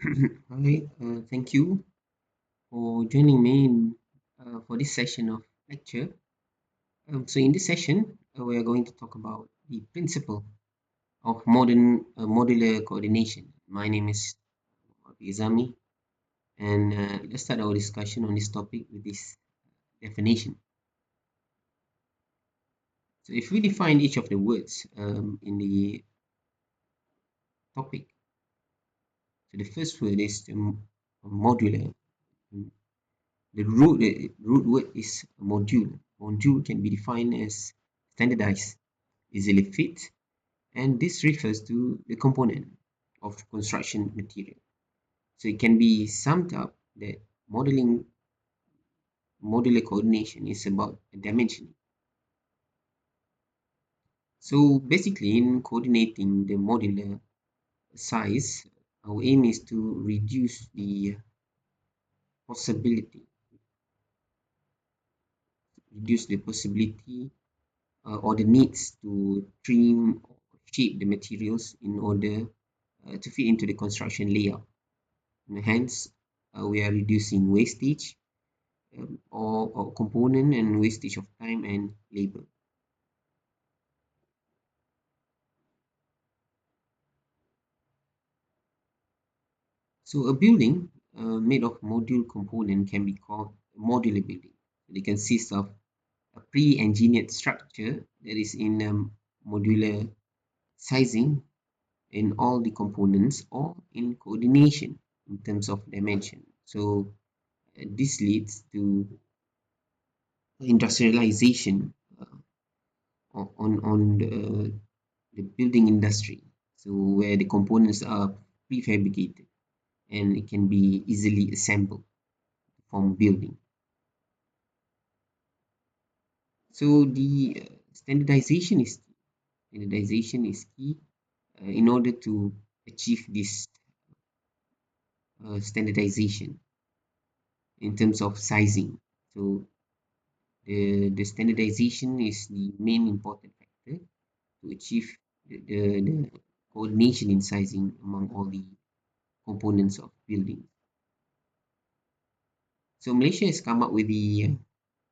Hi, thank you for joining me for this session of lecture. So in this session, we are going to talk about the principle of modern modular coordination. My name is Izami, and let's start our discussion on this topic with this definition. So if we define each of the words in the topic, so the first word is modular. The root word is module. Module can be defined as standardized, easily fit, and this refers to the component of construction material. So it can be summed up that modular coordination is about dimensioning. So basically, in coordinating the modular size, our aim is to possibility, reduce the possibility or the needs to trim or shape the materials in order to fit into the construction layout. And hence, we are reducing wastage or component and wastage of time and labor. So a building made of module component can be called a modular building. It consists of a pre-engineered structure that is in modular sizing in all the components or in coordination in terms of dimension. So this leads to industrialization on the building industry. So where the components are prefabricated and it can be easily assembled from building. So the standardization is key in order to achieve this standardization in terms of sizing. So the standardization is the main important factor to achieve the coordination in sizing among all the components of buildings. So Malaysia has come up with the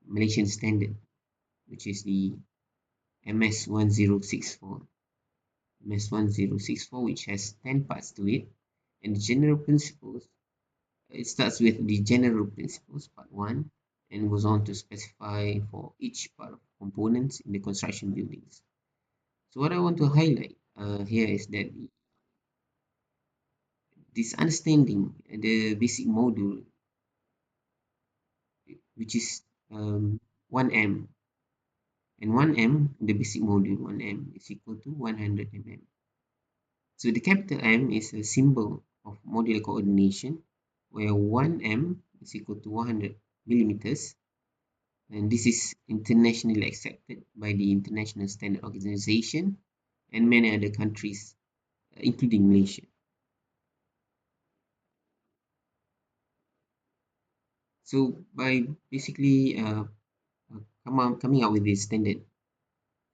Malaysian standard, which is the MS1064. MS1064, which has 10 parts to it, and the general principles. It starts with the general principles, part 1, and goes on to specify for each part of components in the construction buildings. So what I want to highlight here is that this understanding the basic module, which is 1M, and 1M, the basic module 1M is equal to 100 mm. So the capital M is a symbol of modular coordination, where 1M is equal to 100 millimeters, and this is internationally accepted by the International Standard Organization and many other countries, including Malaysia. So by basically coming out with this standard,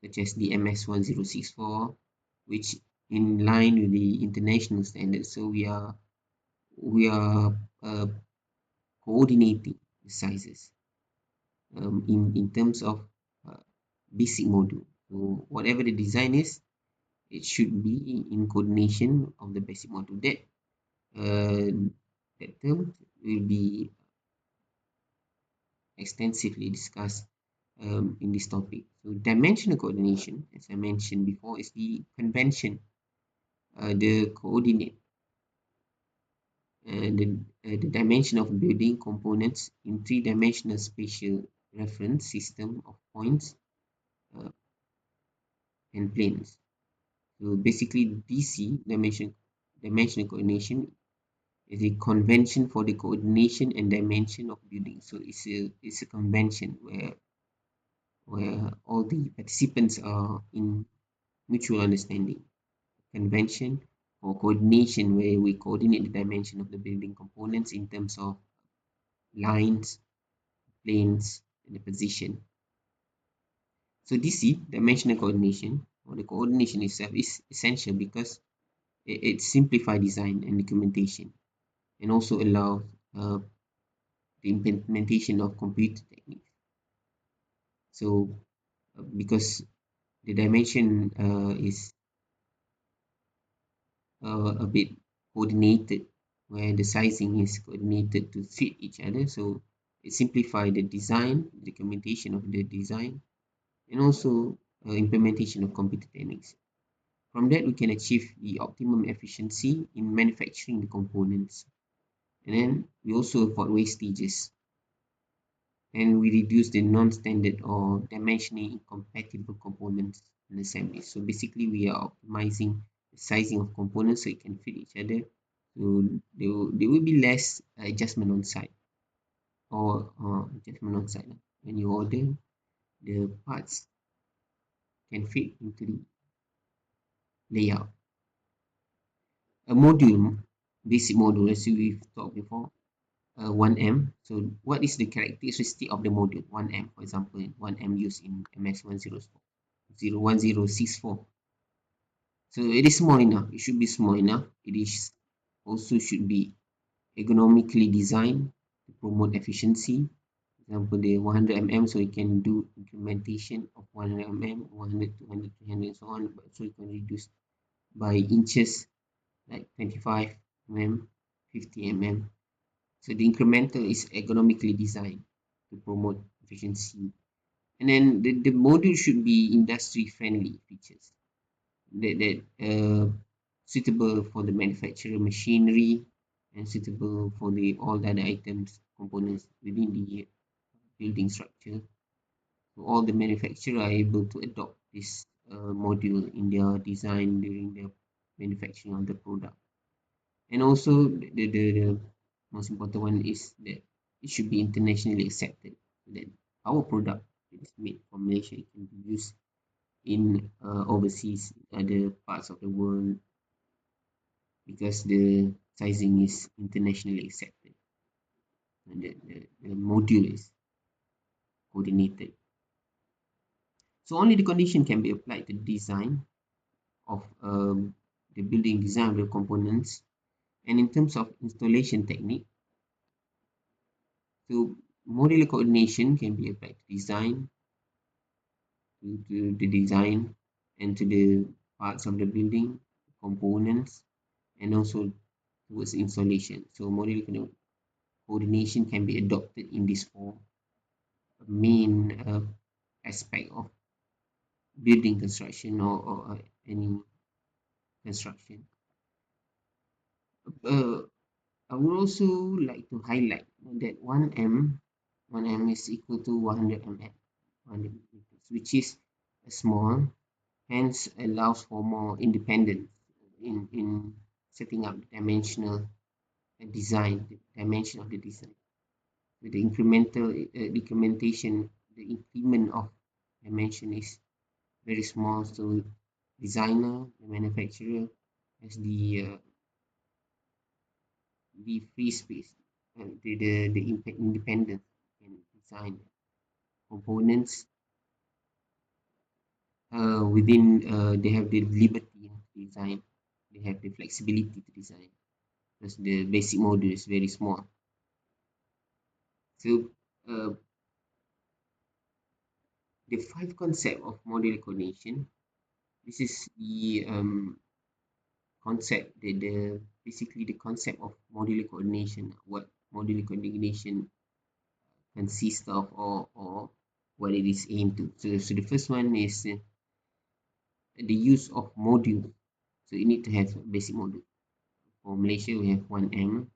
such as the MS1064, which in line with the international standards, so we are coordinating the sizes in terms of uh, basic module. So whatever the design is, it should be in coordination of the basic module. Uh, that term will be extensively discussed in this topic. So dimensional coordination, as I mentioned before, is the convention, the coordinate, the dimension of building components in three-dimensional spatial reference system of points uh, and planes. So basically, DC dimensional coordination is a convention for the coordination and dimension of buildings. So it's a convention where all the participants are in mutual understanding. Convention or coordination where we coordinate the dimension of the building components in terms of lines, planes, and the position. So DC, dimensional coordination, or the coordination itself, is essential because it simplifies design and documentation. and also allow uh, the implementation of computer techniques. So, because the dimension is a bit coordinated, where the sizing is coordinated to fit each other, so it simplifies the design, the documentation of the design, and also implementation of computer techniques. From that, we can achieve the optimum efficiency in manufacturing the components. And then we also avoid wastages, and we reduce the non-standard or dimensionally incompatible components in assembly. So basically, we are optimizing the sizing of components so it can fit each other. So there will be less adjustment on site or adjustment on site. When you order, the parts can fit into the layout. A module, basic module, as we've talked before, 1M. So what is the characteristic of the module 1M? For example, 1M used in MS1064. So it is small enough. It should be small enough. It is also should be ergonomically designed to promote efficiency. For example, the 100 mm, so you can do incrementation of 100 mm, 100, 200, 300, and so on. But so you can reduce by inches like 25 mm, 50 mm. So the incremental is ergonomically designed to promote efficiency. And then the module should be industry friendly features that suitable for the manufacturer machinery and suitable for the all the other items components within the building structure. So all the manufacturer are able to adopt this module in their design during the manufacturing of the product. And also the most important one is that it should be internationally accepted, that our product is made from Malaysia, it can be used in overseas other parts of the world because the sizing is internationally accepted and the module is coordinated. So only the condition can be applied to the design of the building design of the components. And in terms of installation technique, so modular coordination can be applied to design, to the design and to the parts of the building, components, and also towards installation. So modular coordination can be adopted in this four main aspect of building construction or any construction. Uh, I would also like to highlight that 1M is equal to 100 mm, 100 meters, which is small, hence allows for more independence in setting up the dimensional design, the dimension of the design. With the incremental decrementation, the increment of dimension is very small, so designer, the manufacturer has the free space, the independence in design components within. They have the liberty to design. They have the flexibility to design because the basic module is very small. So uh, the five concept of modular coordination. This is the concept, the basically the concept of modular coordination. What modular coordination consists of, or what it is aimed to. So the first one is the use of module. So you need to have a basic module. For Malaysia, we have 1M,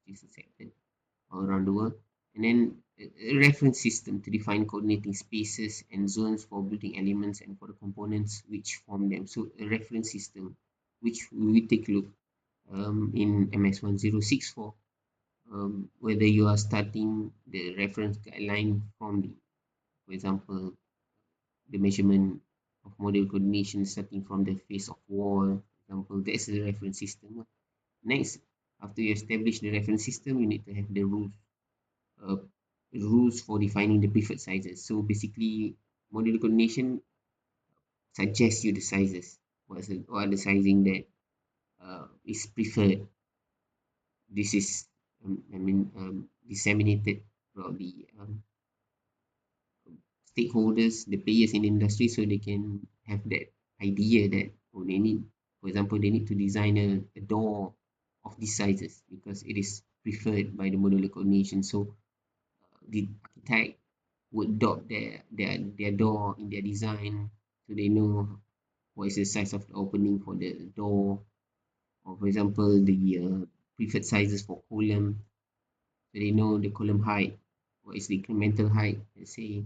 which is accepted all around the world. And then a reference system to define coordinating spaces and zones for building elements and for the components which form them. So a reference system, which we will take a look in MS1064, whether you are starting the reference guideline from the, for example, the measurement of model coordination starting from the face of wall, for example, that's the reference system. Next, after you establish the reference system, you need to have the uh, rules for defining the preferred sizes. So basically, modular coordination suggests you the sizes. What are the sizing that is preferred? This is disseminated throughout the stakeholders, the players in the industry, so they can have that idea that, oh, they need, for example, they need to design a door of these sizes because it is preferred by the modular coordination. So the architect would adopt their door in their design, so they know what is the size of the opening for the door, or for example, the preferred sizes for column. So they know the column height, what is the incremental height. Let's say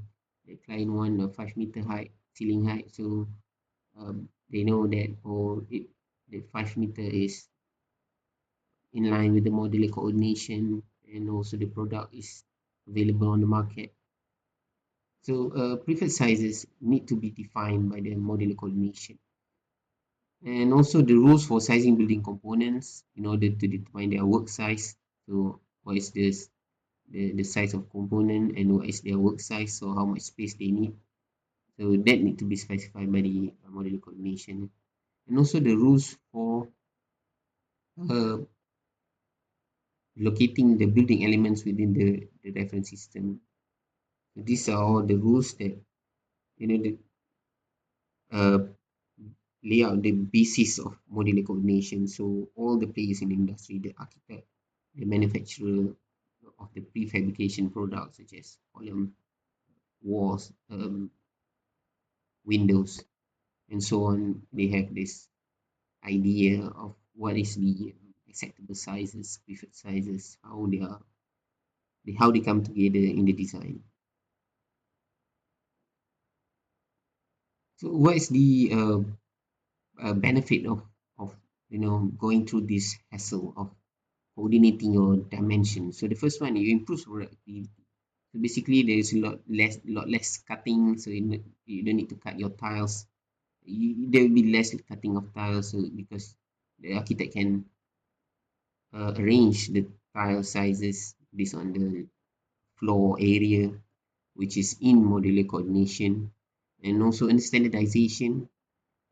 the client want a 5 meter height, ceiling height. So they know that, the 5 meter is in line with the modular coordination, and also the product is available on the market. So preferred sizes need to be defined by the modular coordination. And also the rules for sizing building components in order to determine their work size. So what is the size of component, and what is their work size, so how much space they need. So that need to be specified by the modular coordination. And also the rules for uh, locating the building elements within the reference system. So these are all the rules that, the uh, lay out the basis of modular coordination. So all the players in the industry, the architect, the manufacturer of the prefabrication products such as column, walls, windows, and so on, they have this idea of what is the acceptable sizes, preferred sizes, how they come together in the design. So what is the benefit of going through this hassle of coordinating your dimension? So the first one, you improve productivity. So basically, there is a lot less cutting. So you don't need to cut your tiles. There will be less cutting of tiles, so because the architect can arrange the tile sizes based on the floor area, which is in modular coordination, and also in standardization,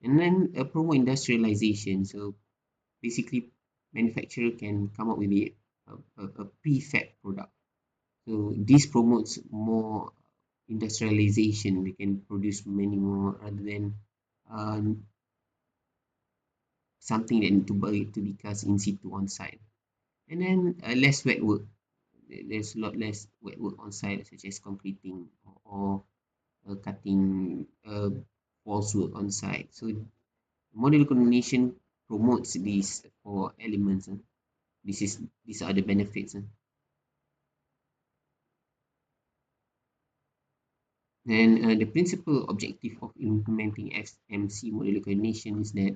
and then promote industrialization. So basically, manufacturer can come up with a prefab product. So this promotes more industrialization. We can produce many more rather than something that need to buy to be cast in situ on site. And then less wet work. There's a lot less wet work on site, such as concreting or cutting false work on site. So modular coordination promotes these four elements. These are the benefits. And the principal objective of implementing FMC modular coordination is that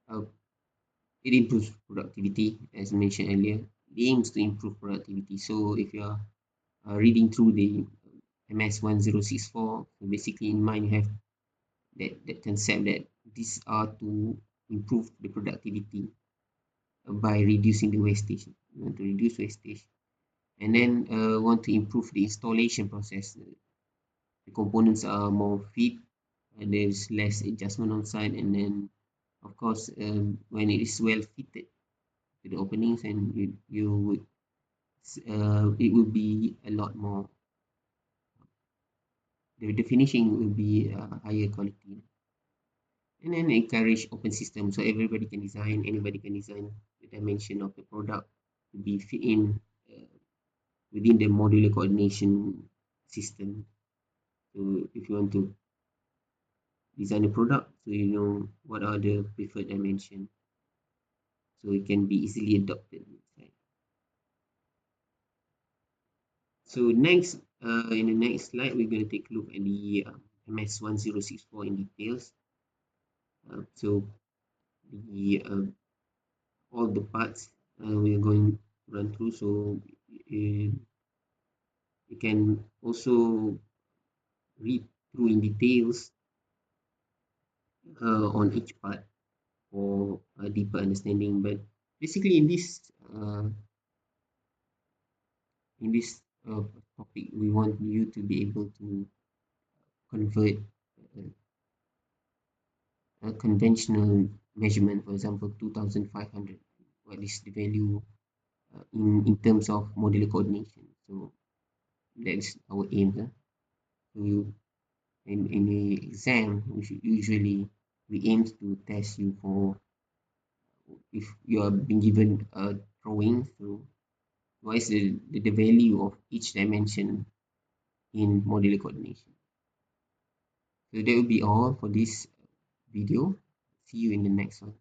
uh, it improves productivity, as mentioned earlier. It aims to improve productivity. So if you are reading through the MS1064, so basically in mind you have that concept that these are to improve the productivity by reducing the wastage. You want to reduce wastage, and then want to improve the installation process. The components are more fit, and there's less adjustment on site, and then of course when it is well fitted to the openings, and you would it will be a lot more, the finishing will be higher quality. And then encourage open system, so anybody can design the dimension of the product to be fit in within the modular coordination system. So if you want to design a product, so you know what are the preferred dimension, so it can be easily adopted. Right? So next, in the next slide, we're going to take a look at the MS1064 in details. So the all the parts we are going to run through. So you can also read through in details on each part for a deeper understanding. But basically, in this topic, we want you to be able to convert a conventional measurement, for example, 2,500. What is the value in terms of modular coordination. So that's our aim. So in the exam, usually we aim to test you for if you are being given a drawing. So what is the value of each dimension in modular coordination. So that will be all for this video. See you in the next one.